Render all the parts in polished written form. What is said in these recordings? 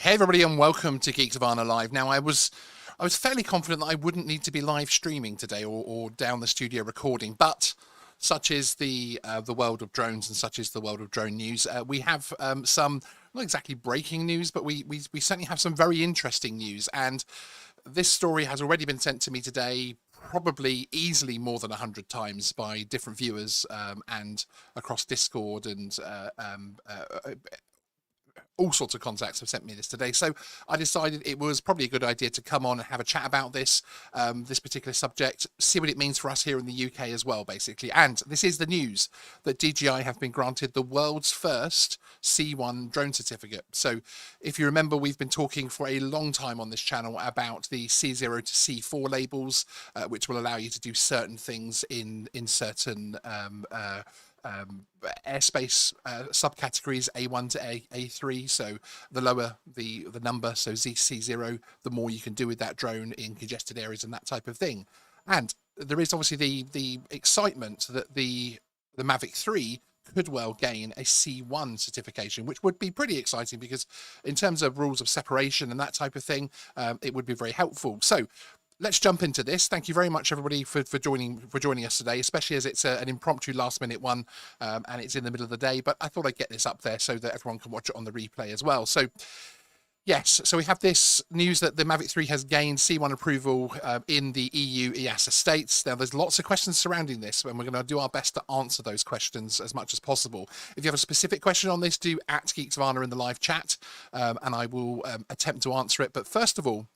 Hey everybody and welcome to Geeksvana Live. Now I was fairly confident that I wouldn't need to be live streaming today or down the studio recording, but such is the world of drones and such is the world of drone news. We have some not exactly breaking news, but we certainly have some very interesting news, and this story has already been sent to me today, probably easily more than 100 times by different viewers and across Discord and all sorts of contacts have sent me this today. So I decided it was probably a good idea to come on and have a chat about this particular subject, see what it means for us here in the UK as well, basically. And this is the news that DJI have been granted the world's first C1 drone certificate. So if you remember, we've been talking for a long time on this channel about the C0 to C4 labels, which will allow you to do certain things in certain airspace subcategories, A1 to A3. So the lower the number, so C0, the more you can do with that drone in congested areas and that type of thing. And there is obviously the excitement that the Mavic 3 could well gain a C1 certification, which would be pretty exciting because in terms of rules of separation and that type of thing, it would be very helpful. So let's jump into this. Thank you very much, everybody, for joining us today, especially as it's an impromptu last-minute one, and it's in the middle of the day. But I thought I'd get this up there so that everyone can watch it on the replay as well. So, yes, so we have this news that the Mavic 3 has gained C1 approval in the EU EASA states. Now, there's lots of questions surrounding this, and we're going to do our best to answer those questions as much as possible. If you have a specific question on this, do at Geeksvana in the live chat, and I will attempt to answer it. But first of all,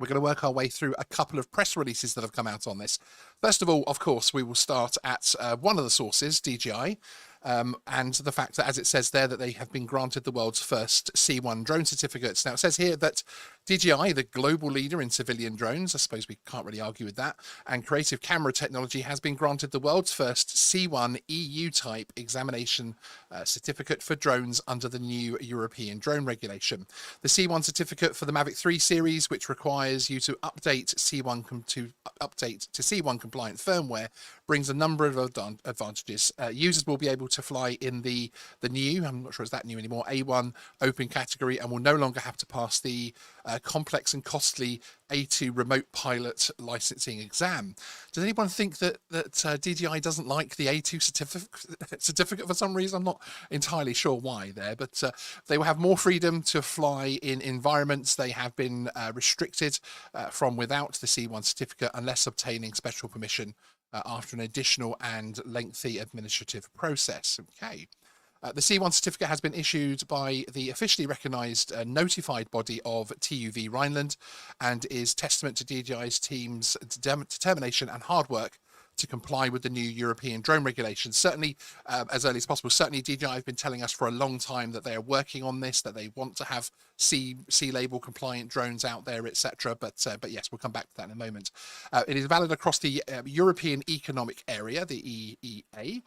we're going to work our way through a couple of press releases that have come out on this. First of all, of course, we will start at one of the sources, DJI, and the fact that, as it says there, that they have been granted the world's first C1 drone certificates. Now, it says here that DJI, the global leader in civilian drones, I suppose we can't really argue with that, and creative camera technology has been granted the world's first C1 EU type examination certificate for drones under the new European drone regulation. The C1 certificate for the Mavic 3 series, which requires you to update to C1 compliant firmware, brings a number of advantages. Users will be able to fly in the new, I'm not sure it's that new anymore, A1 open category, and will no longer have to pass the complex and costly A2 remote pilot licensing exam. Does anyone think that DJI doesn't like the A2 certificate for some reason? I'm not entirely sure why there, but they will have more freedom to fly in environments. They have been restricted from without the C1 certificate unless obtaining special permission after an additional and lengthy administrative process. Okay. The C1 certificate has been issued by the officially recognised notified body of TÜV Rheinland and is testament to DJI's team's determination and hard work to comply with the new European drone regulations. Certainly, as early as possible. Certainly, DJI have been telling us for a long time that they are working on this, that they want to have Sealabel compliant drones out there, etc. But yes, we'll come back to that in a moment. It is valid across the European Economic Area, the EEA,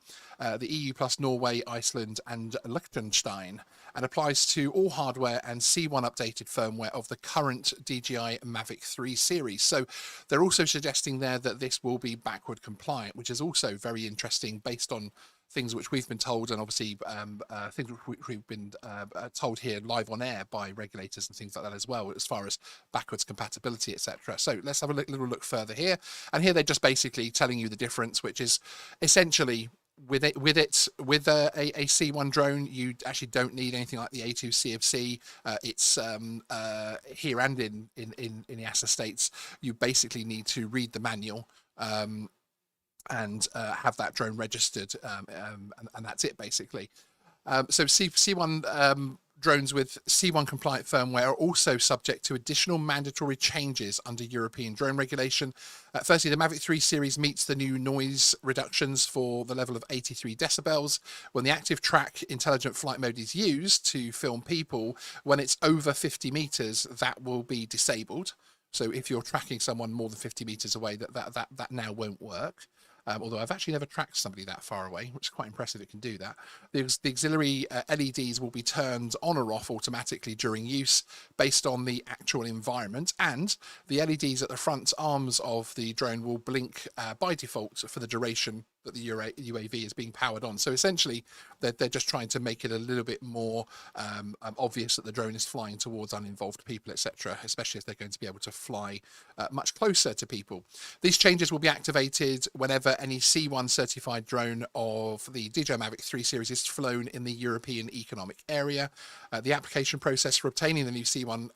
the EU plus Norway, Iceland, and Liechtenstein, and applies to all hardware and C1 updated firmware of the current DJI Mavic 3 series. So they're also suggesting there that this will be backward compliant, which is also very interesting based on things which we've been told, and obviously things which we've been told here live on air by regulators and things like that as well, as far as backwards compatibility, etc. So let's have a little look further here. And here they're just basically telling you the difference, which is essentially with a C1 drone, you actually don't need anything like the A2 CFC. It's here and in the EASA states, you basically need to read the manual and have that drone registered, and that's it basically. So C1 drones with C1 compliant firmware are also subject to additional mandatory changes under European drone regulation. Firstly, the Mavic 3 series meets the new noise reductions for the level of 83 decibels. When the active track intelligent flight mode is used to film people, when it's over 50 meters, that will be disabled. So if you're tracking someone more than 50 meters away, that now won't work. Although I've actually never tracked somebody that far away, which is quite impressive it can do that. The auxiliary LEDs will be turned on or off automatically during use based on the actual environment, and the LEDs at the front arms of the drone will blink by default for the duration that the UAV is being powered on. So essentially, they're just trying to make it a little bit more obvious that the drone is flying towards uninvolved people, etc., especially if they're going to be able to fly much closer to people. These changes will be activated whenever any C1 certified drone of the DJI Mavic 3 series is flown in the European Economic Area. The application process for obtaining the new C1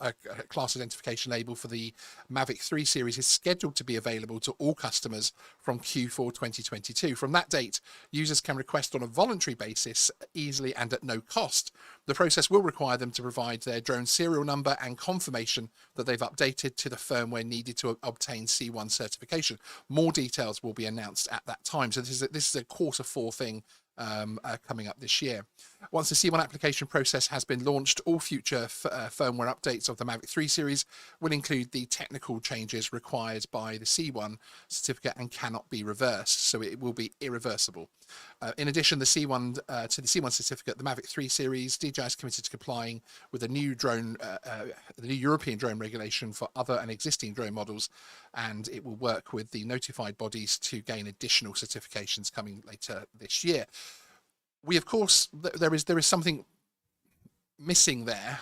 class identification label for the Mavic 3 series is scheduled to be available to all customers from Q4 2022. From that date, users can request on a voluntary basis easily and at no cost. The process will require them to provide their drone serial number and confirmation that they've updated to the firmware needed to obtain C1 certification. More details will be announced at that time. So this is a Q4 thing coming up this year. Once the C1 application process has been launched, all future firmware updates of the Mavic 3 series will include the technical changes required by the C1 certificate and cannot be reversed, so it will be irreversible. In addition, the C1 to the C1 certificate, the Mavic 3 series, DJI is committed to complying with the new European drone regulation for other and existing drone models, and it will work with the notified bodies to gain additional certifications coming later this year. We, of course, there is something missing there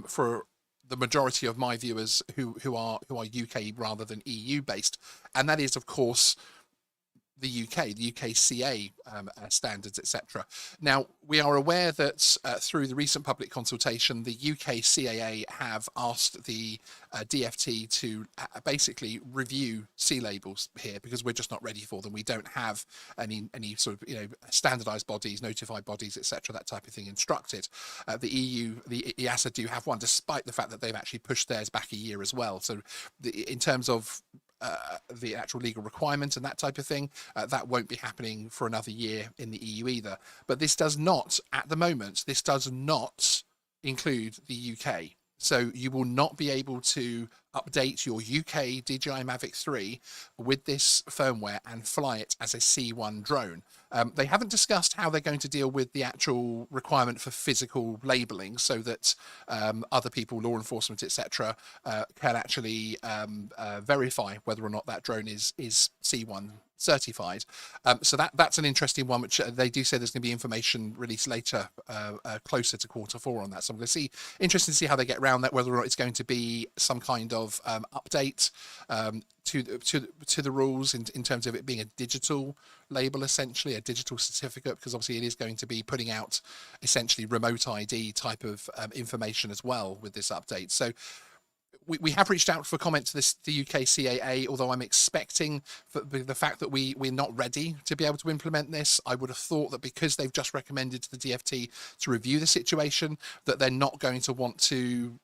for the majority of my viewers who are UK rather than EU based, and that is, of course, the UK CAA standards, etc. Now, we are aware that through the recent public consultation, the UK CAA have asked the DFT to basically review Sealabels here, because we're just not ready for them. We don't have any sort of standardized bodies, notified bodies, etc., that type of thing instructed. The EU, the EASA do have one, despite the fact that they've actually pushed theirs back a year as well. So in terms of the actual legal requirement and that type of thing, that won't be happening for another year in the EU either. But this does not, at the moment, this does not include the UK. So you will not be able to update your UK DJI Mavic 3 with this firmware and fly it as a C1 drone. They haven't discussed how they're going to deal with the actual requirement for physical labeling, so that other people, law enforcement, etc., can actually verify whether or not that drone is C1 certified. So that's an interesting one, which they do say there's going to be information released later, closer to Q4 on that. So I'm going to see, interested to see how they get around that, whether or not it's going to be some kind of update to the rules in terms of it being a digital label, essentially a digital certificate, because obviously it is going to be putting out essentially remote ID type of information as well with this update. So we have reached out for comment to the UK CAA, although I'm expecting the fact that we're not ready to be able to implement this. I would have thought that because they've just recommended to the DFT to review the situation, that they're not going to want to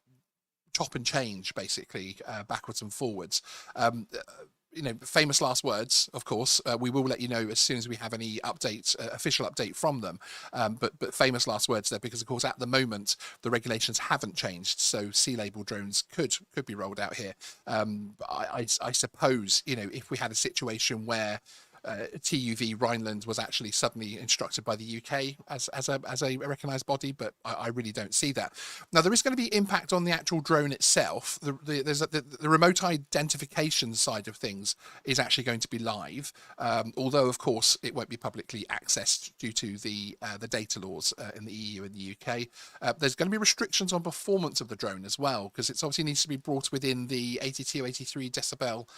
chop and change, basically, backwards and forwards. Famous last words, of course. We will let you know as soon as we have any official update from them. But famous last words there, because of course at the moment the regulations haven't changed, so Sealabel drones could be rolled out here. I suppose if we had a situation where TUV Rhineland was actually suddenly instructed by the UK as a recognised body, but I really don't see that. Now, there is going to be impact on the actual drone itself. The remote identification side of things is actually going to be live, although of course it won't be publicly accessed due to the data laws in the EU and the UK. There's going to be restrictions on performance of the drone as well, because it obviously needs to be brought within the 82, 83 decibel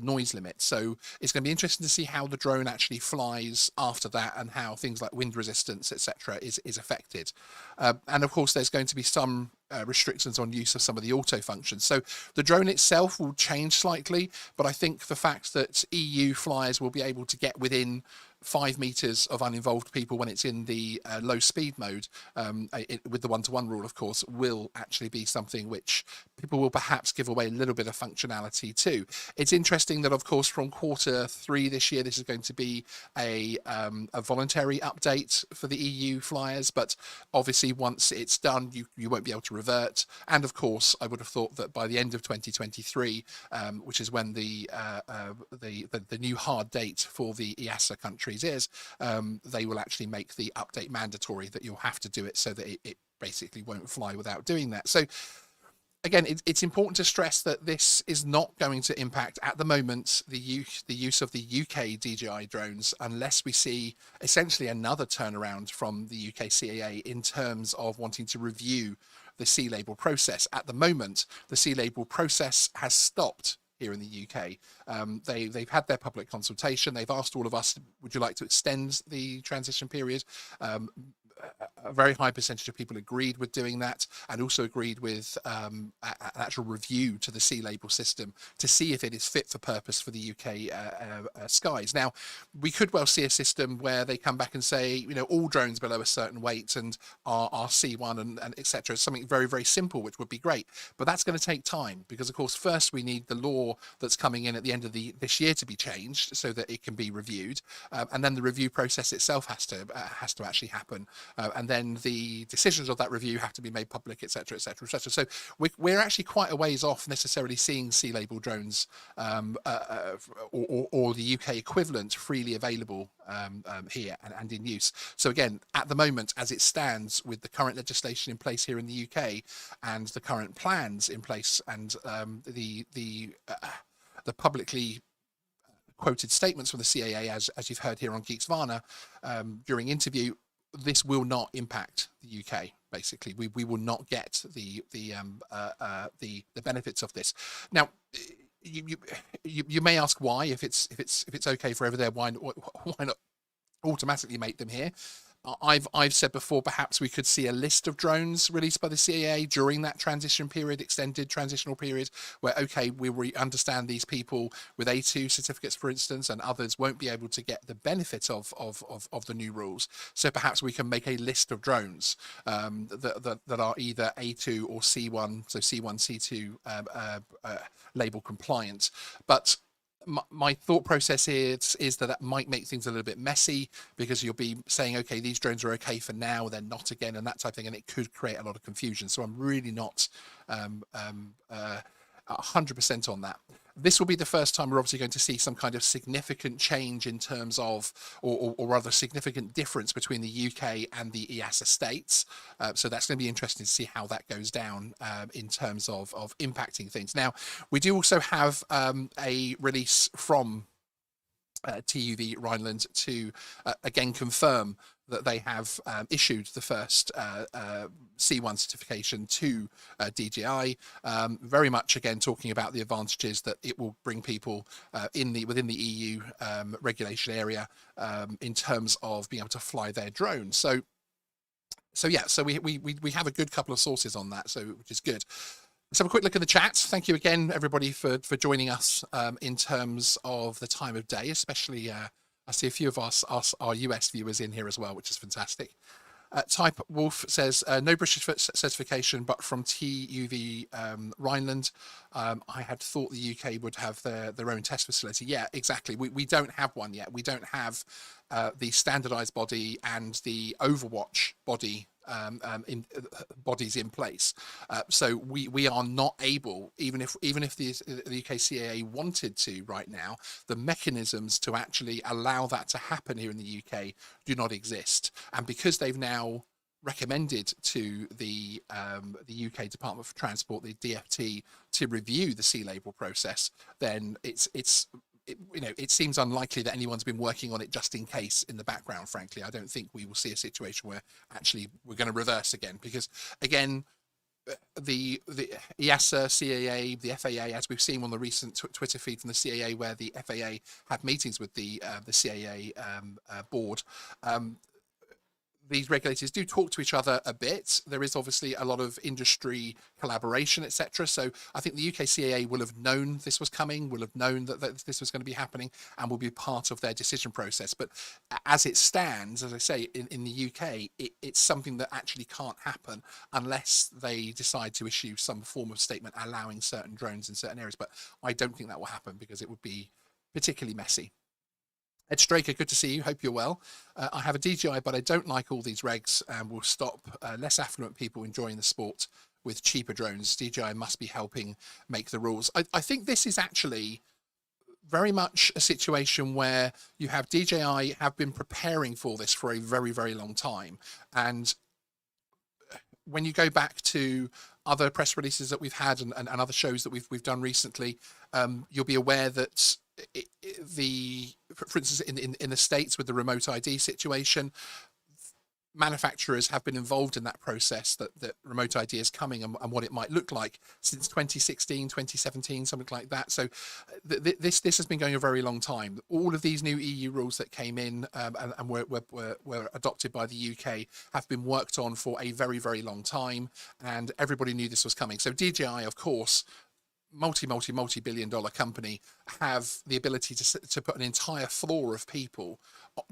noise limit. So it's going to be interesting to see how the drone actually flies after that, and how things like wind resistance, etc., is affected. And of course there's going to be some restrictions on use of some of the auto functions. So the drone itself will change slightly, but I think the fact that EU flyers will be able to get within 5 meters of uninvolved people when it's in the low speed mode, with the one-to-one rule, of course, will actually be something which people will perhaps give away a little bit of functionality to. It's interesting that, of course, from Q3 this year, this is going to be a voluntary update for the EU flyers, but obviously once it's done, you won't be able to revert. And of course, I would have thought that by the end of 2023, which is when the new hard date for the EASA countries is, they will actually make the update mandatory, that you'll have to do it, so that it basically won't fly without doing that. So again, it's important to stress that this is not going to impact at the moment the use of the UK DJI drones, unless we see essentially another turnaround from the UK CAA in terms of wanting to review the Sealabel process. At the moment, the Sealabel process has stopped here in the UK. They've had their public consultation. They've asked all of us, would you like to extend the transition period? A very high percentage of people agreed with doing that, and also agreed with an actual review to the Sealabel system to see if it is fit for purpose for the UK skies. Now, we could well see a system where they come back and say, you know, all drones below a certain weight and are C1 and etc. Something very, very simple, which would be great. But that's going to take time because, of course, first we need the law that's coming in at the end of this year to be changed so that it can be reviewed, and then the review process itself has to actually happen. And then the decisions of that review have to be made public, etc., etc., etc. So we're actually quite a ways off necessarily seeing Sealabel drones or the UK equivalent freely available here and in use. So again, at the moment, as it stands, with the current legislation in place here in the UK and the current plans in place and the publicly quoted statements from the CAA, as you've heard here on Geeksvana during interview, this will not impact the UK. Basically, we will not get the benefits of this. Now, you may ask why, if it's okay for over there, why not automatically make them here? I've said before, perhaps we could see a list of drones released by the CAA during that transition period, extended transitional period, where, okay, we understand these people with A2 certificates, for instance, and others won't be able to get the benefit of the new rules. So perhaps we can make a list of drones that are either A2 or C1, so C1, C2 label compliant. But my thought process is that might make things a little bit messy, because you'll be saying, okay, these drones are okay for now, they're not again, and that type of thing, and it could create a lot of confusion. So I'm really not 100% on that. This will be the first time we're obviously going to see some kind of significant change in terms of, or rather significant difference between the UK and the EASA states. So that's going to be interesting to see how that goes down in terms of impacting things. Now, we do also have a release from TÜV Rheinland to again confirm that they have issued the first C1 certification to DJI, very much again talking about the advantages that it will bring people within the EU regulation area in terms of being able to fly their drones. So yeah, so we have a good couple of sources on that, so which is good. Let's have a quick look at the chat. Thank you again, everybody, for joining us in terms of the time of day, especially I see a few of our US viewers in here as well, which is fantastic. Type Wolf says, no British certification, but from TÜV Rheinland. I had thought the UK would have their own test facility. Yeah, exactly. We don't have one yet. We don't have the standardized body and the Overwatch body bodies in place, so we are not able, even if the UK CAA wanted to right now, the mechanisms to actually allow that to happen here in the UK do not exist. And because they've now recommended to the UK Department for Transport, the DFT, to review the Sealabel process, then it seems unlikely that anyone's been working on it just in case in the background. Frankly, I don't think we will see a situation where actually we're going to reverse again, because again, the EASA, CAA, the FAA, as we've seen on the recent Twitter feed from the CAA, where the FAA had meetings with the CAA board. These regulators do talk to each other a bit. There is obviously a lot of industry collaboration, etc. So I think the UK CAA will have known this was coming, will have known that this was going to be happening, and will be part of their decision process. But as it stands, as I say, in the UK, it's something that actually can't happen unless they decide to issue some form of statement allowing certain drones in certain areas. But I don't think that will happen, because it would be particularly messy. Ed Straker, good to see you. Hope you're well. I have a DJI, but I don't like all these regs and will stop less affluent people enjoying the sport with cheaper drones. DJI must be helping make the rules. I think this is actually very much a situation where you have DJI have been preparing for this for a very, very long time. And when you go back to other press releases that we've had and other shows that we've done recently, you'll be aware that for instance, in the States with the remote ID situation, manufacturers have been involved in that process, that remote ID is coming and what it might look like since 2016, 2017, something like that. So this has been going a very long time. All of these new EU rules that came in and were adopted by the UK have been worked on for a very, very long time, and everybody knew this was coming. So DJI, of course, multi-billion-dollar company, have the ability to put an entire floor of people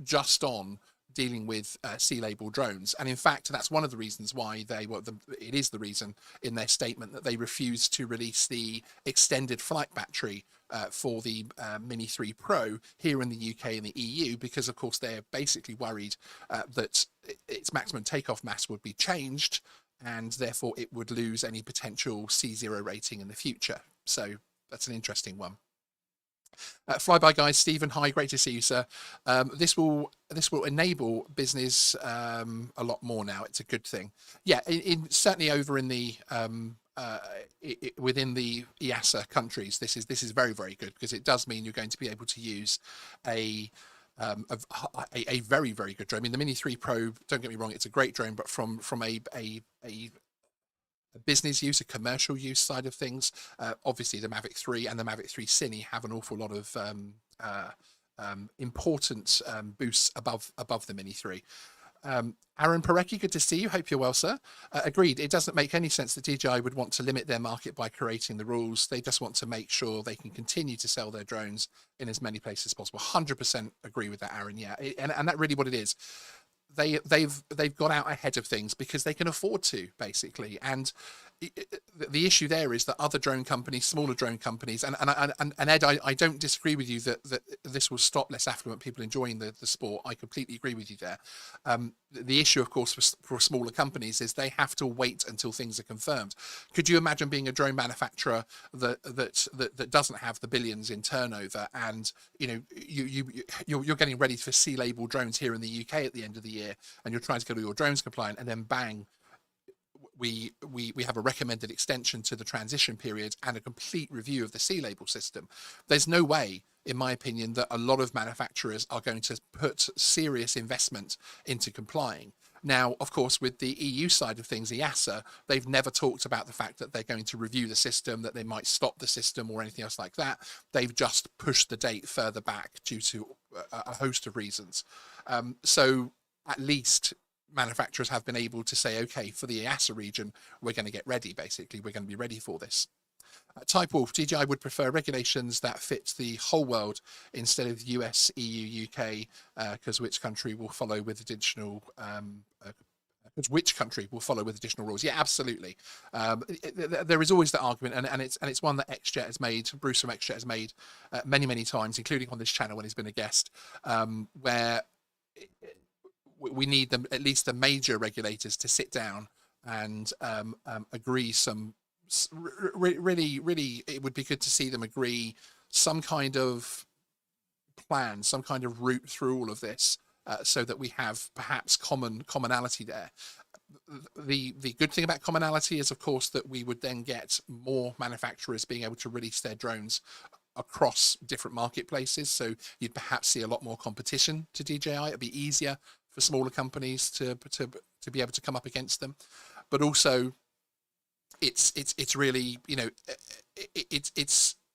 just on dealing with Sealabel drones. And in fact, that's one of the reasons why it is the reason in their statement that they refused to release the extended flight battery for the Mini 3 Pro here in the UK and the EU, because of course they're basically worried that its maximum takeoff mass would be changed, and therefore it would lose any potential C0 rating in the future. So that's an interesting one. Flyby guys, Stephen, hi, great to see you, sir. This will enable business a lot more now. It's a good thing. Yeah, certainly over in the within the EASA countries, this is very, very good, because it does mean you're going to be able to use a very, very good drone. I mean, the Mini 3 Pro, don't get me wrong, it's a great drone, but from a business use, a commercial use side of things, obviously the Mavic 3 and the Mavic 3 Cine have an awful lot of important boosts above the Mini 3. Aaron Parecki, good to see you. Hope you're well, sir. Agreed. It doesn't make any sense that DJI would want to limit their market by creating the rules. They just want to make sure they can continue to sell their drones in as many places as possible. 100% agree with that, Aaron. Yeah, and that's really what it is. They've got out ahead of things because they can afford to, basically. And the issue there is that other drone companies, smaller drone companies, and Ed, I don't disagree with you that this will stop less affluent people enjoying the sport. I completely agree with you there. The issue, of course, for smaller companies is they have to wait until things are confirmed. Could you imagine being a drone manufacturer that doesn't have the billions in turnover, and you're getting ready for Sealabel drones here in the UK at the end of the year, and you're trying to get all your drones compliant, and then bang, we have a recommended extension to the transition period and a complete review of the Sealabel system. There's no way, in my opinion, that a lot of manufacturers are going to put serious investment into complying. Now, of course, with the EU side of things, EASA, they've never talked about the fact that they're going to review the system, that they might stop the system or anything else like that. They've just pushed the date further back due to a host of reasons. So at least manufacturers have been able to say, okay, for the EASA region, we're going to get ready, basically. We're going to be ready for this. Type Wolf, DJI would prefer regulations that fit the whole world instead of US, EU, UK, because which country will follow with additional rules? Yeah, absolutely. There is always that argument, and it's one that XJet has made, Bruce from XJet has made many times, including on this channel when he's been a guest, where we need them, at least the major regulators, to sit down and agree some really it would be good to see them agree some kind of plan, some kind of route through all of this, so that we have perhaps commonality there. The good thing about commonality is, of course, that we would then get more manufacturers being able to release their drones across different marketplaces, so you'd perhaps see a lot more competition to DJI. It'd be easier for smaller companies to be able to come up against them, but also it's really,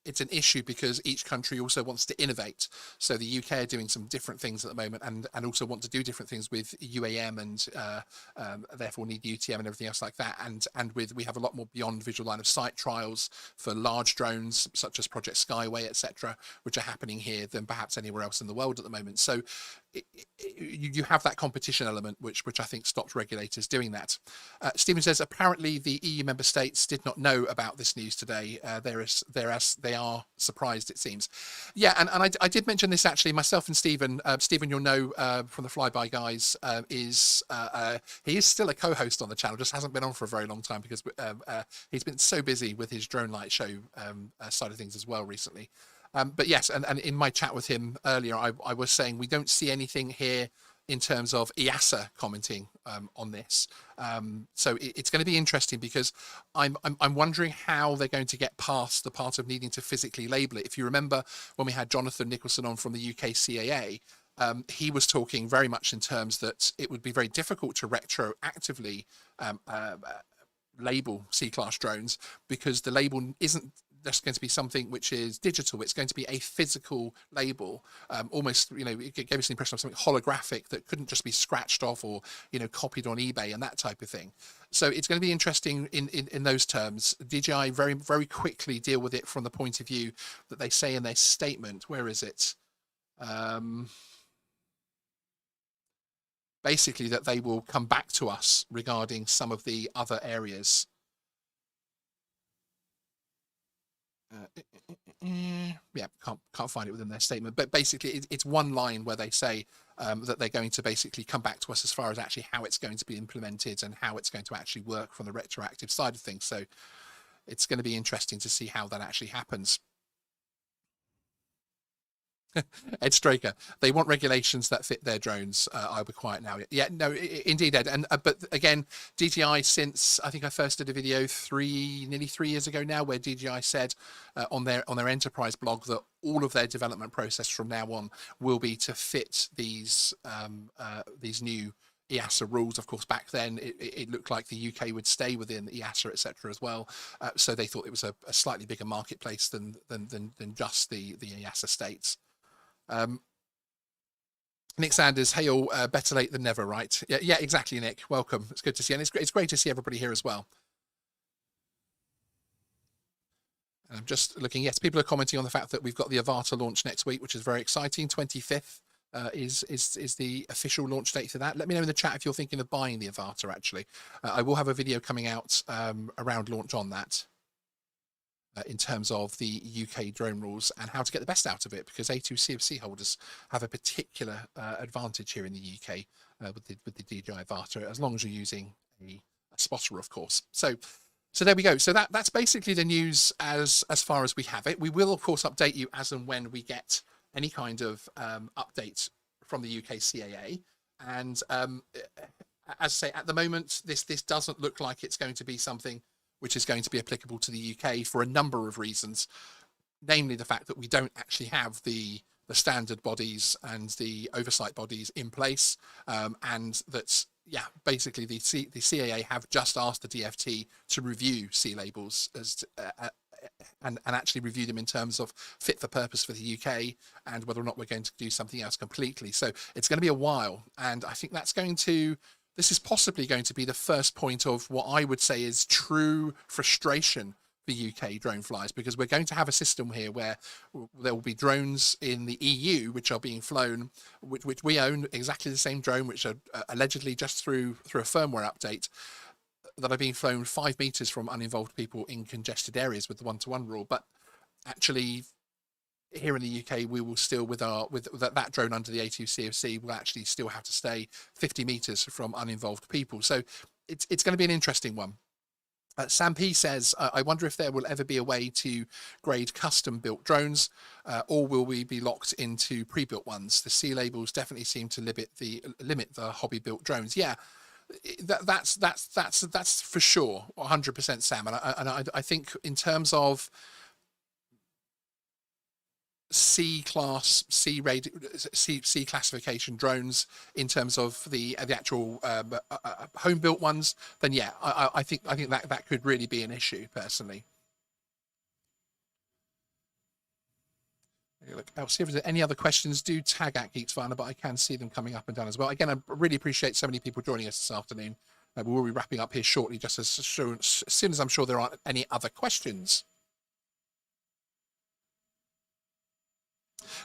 it's an issue because each country also wants to innovate. So the UK are doing some different things at the moment, and also want to do different things with UAM and therefore need UTM and everything else like that. And we have a lot more beyond visual line of sight trials for large drones such as Project Skyway, etc., which are happening here than perhaps anywhere else in the world at the moment. So you have that competition element, which I think stops regulators doing that. Stephen says, apparently the EU member states did not know about this news today. They are surprised, it seems. Yeah, and I did mention this actually myself and Stephen. Stephen, you'll know from the Flyby guys, he is still a co-host on the channel, just hasn't been on for a very long time because he's been so busy with his drone light show side of things as well recently. But yes, and in my chat with him earlier, I was saying we don't see anything here in terms of EASA commenting on this. So it's going to be interesting, because I'm wondering how they're going to get past the part of needing to physically label it. If you remember when we had Jonathan Nicholson on from the UK CAA, he was talking very much in terms that it would be very difficult to retroactively label C-class drones, because the label isn't just going to be something which is digital. It's going to be a physical label, almost, it gave us the impression of something holographic that couldn't just be scratched off or, copied on eBay and that type of thing. So it's going to be interesting in those terms. DJI very, very quickly deal with it from the point of view that they say in their statement. Where is it? Basically, that they will come back to us regarding some of the other areas. Yeah, can't find it within their statement, but basically it's one line where they say that they're going to basically come back to us as far as actually how it's going to be implemented and how it's going to actually work from the retroactive side of things. So it's going to be interesting to see how that actually happens. Ed Straker, they want regulations that fit their drones. I'll be quiet now. Yeah, no, indeed, Ed. And but again, DJI, since I think I first did a video nearly 3 years ago now, where DJI said on their enterprise blog that all of their development process from now on will be to fit these new EASA rules. Of course, back then it looked like the UK would stay within EASA, etc. as well. So they thought it was a slightly bigger marketplace than just the EASA states. Nick Sanders, hey all, better late than never, right? Yeah, exactly, Nick. Welcome. It's good to see you, and it's great to see everybody here as well. And I'm just looking. Yes, people are commenting on the fact that we've got the Avata launch next week, which is very exciting. 25th is the official launch date for that. Let me know in the chat if you're thinking of buying the Avata. Actually, I will have a video coming out around launch on that. In terms of the UK drone rules and how to get the best out of it, because A2CFC holders have a particular advantage here in the UK with the DJI Avata, as long as you're using a spotter, of course. So there we go. So that's basically the news as far as we have it. We will, of course, update you as and when we get any kind of update from the UK CAA. And as I say, at the moment, this doesn't look like it's going to be something which is going to be applicable to the UK for a number of reasons, namely the fact that we don't actually have the standard bodies and the oversight bodies in place, and that, yeah, basically the CAA have just asked the DFT to review Sealabels and actually review them in terms of fit for purpose for the UK and whether or not we're going to do something else completely. So it's going to be a while, and I think this is possibly going to be the first point of what I would say is true frustration for UK drone flyers, because we're going to have a system here where there will be drones in the EU which are being flown, which we own, exactly the same drone, which are allegedly just through a firmware update, that are being flown 5 meters from uninvolved people in congested areas with the 1-to-1 rule. But actually, here in the UK, we will still, with that drone under the A2CFC, will actually still have to stay 50 meters from uninvolved people. So it's going to be an interesting one. Sam P says, I wonder if there will ever be a way to grade custom-built drones, or will we be locked into pre-built ones? The Sealabels definitely seem to limit the hobby-built drones. Yeah, that's for sure, 100%, Sam. And I think in terms of C classification drones, in terms of the actual home built ones, then yeah, I think that could really be an issue personally. Look, I'll see if there's any other questions. Do tag at Geeksvana, but I can see them coming up and down as well. Again, I really appreciate so many people joining us this afternoon. We will be wrapping up here shortly, just as soon as I'm sure there aren't any other questions.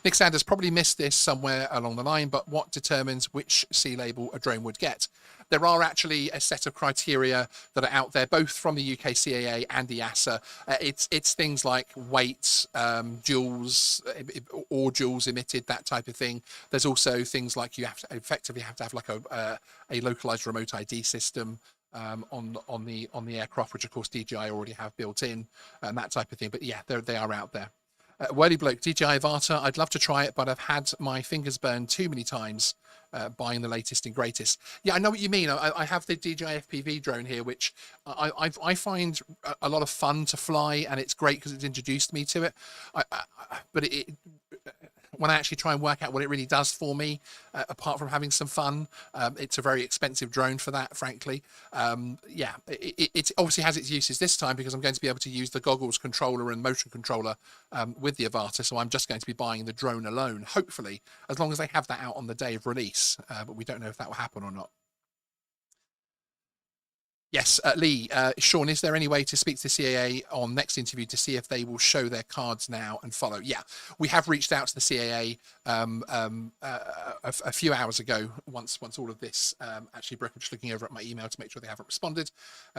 Nick Sanders probably missed this somewhere along the line, but what determines which Sealabel a drone would get? There are actually a set of criteria that are out there, both from the UK CAA and the EASA. It's things like weight, joules, or joules emitted, that type of thing. There's also things like you have to effectively have to have like a localized remote ID system on the aircraft, which of course DJI already have built in, and that type of thing. But yeah, they are out there. Whirly Bloke, DJI Avata, I'd love to try it, but I've had my fingers burned too many times buying the latest and greatest. Yeah, I know what you mean. I have the DJI FPV drone here, which I find a lot of fun to fly, and it's great because it's introduced me to it. But when I actually try and work out what it really does for me, apart from having some fun, it's a very expensive drone for that, frankly. Yeah, it obviously has its uses this time because I'm going to be able to use the goggles controller and motion controller with the Avata, so I'm just going to be buying the drone alone, hopefully, as long as they have that out on the day of release, but we don't know if that will happen or not. Yes, Lee, Sean, is there any way to speak to the CAA on next interview to see if they will show their cards now and follow? Yeah, we have reached out to the CAA a few hours ago, once all of this actually broke. I'm just looking over at my email to make sure they haven't responded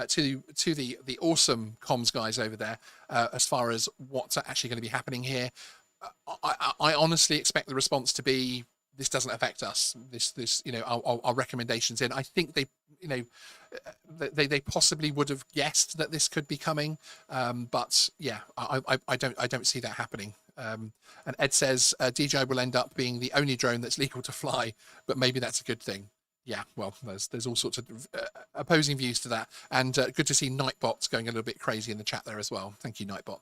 to the awesome comms guys over there as far as what's actually going to be happening here. I honestly expect the response to be, this doesn't affect us. This, you know, our recommendations in. I think they, you know, they possibly would have guessed that this could be coming, but yeah, I don't see that happening. And Ed says DJI will end up being the only drone that's legal to fly, but maybe that's a good thing. Yeah, well, there's all sorts of opposing views to that, and good to see Nightbot's going a little bit crazy in the chat there as well. Thank you, Nightbot.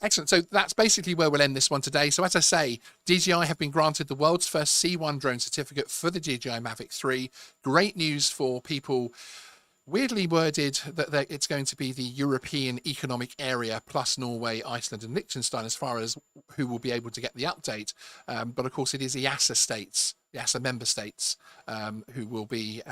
Excellent. So that's basically where we'll end this one today. So as I say, DJI have been granted the world's first C1 drone certificate for the DJI Mavic 3. Great news for people. Weirdly worded that it's going to be the European Economic Area plus Norway, Iceland and Liechtenstein as far as who will be able to get the update. But of course it is EASA states, EASA member states, who will be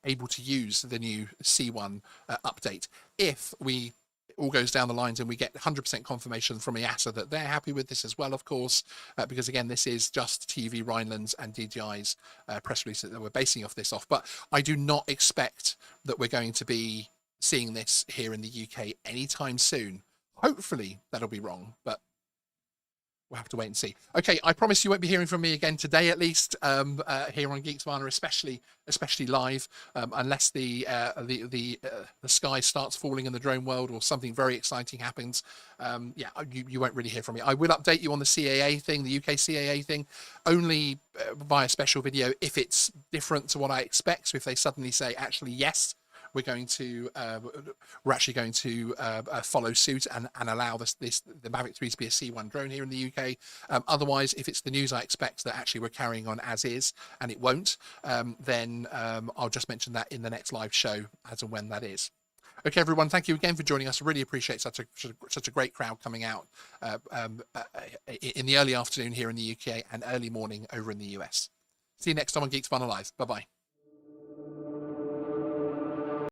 able to use the new C1 update. If we all goes down the lines and we get 100% confirmation from EASA that they're happy with this as well, of course, because again, this is just TV Rhineland's and DJI's press release that we're basing this off. But I do not expect that we're going to be seeing this here in the UK anytime soon. Hopefully that'll be wrong, but we'll have to wait and see. Okay, I promise you won't be hearing from me again today, at least here on Geeksvana, especially live, unless the sky starts falling in the drone world or something very exciting happens. Yeah, you won't really hear from me. I will update you on the CAA thing, the UK CAA thing, only via special video if it's different to what I expect. So if they suddenly say, actually, yes, we're actually going to follow suit and allow the Mavic 3 to be a C1 drone here in the UK. Otherwise, if it's the news I expect that actually we're carrying on as is, and it won't, then I'll just mention that in the next live show as and when that is. Okay, everyone, thank you again for joining us. I really appreciate such a great crowd coming out in the early afternoon here in the UK and early morning over in the US. See you next time on Geeksvana Live. Bye-bye.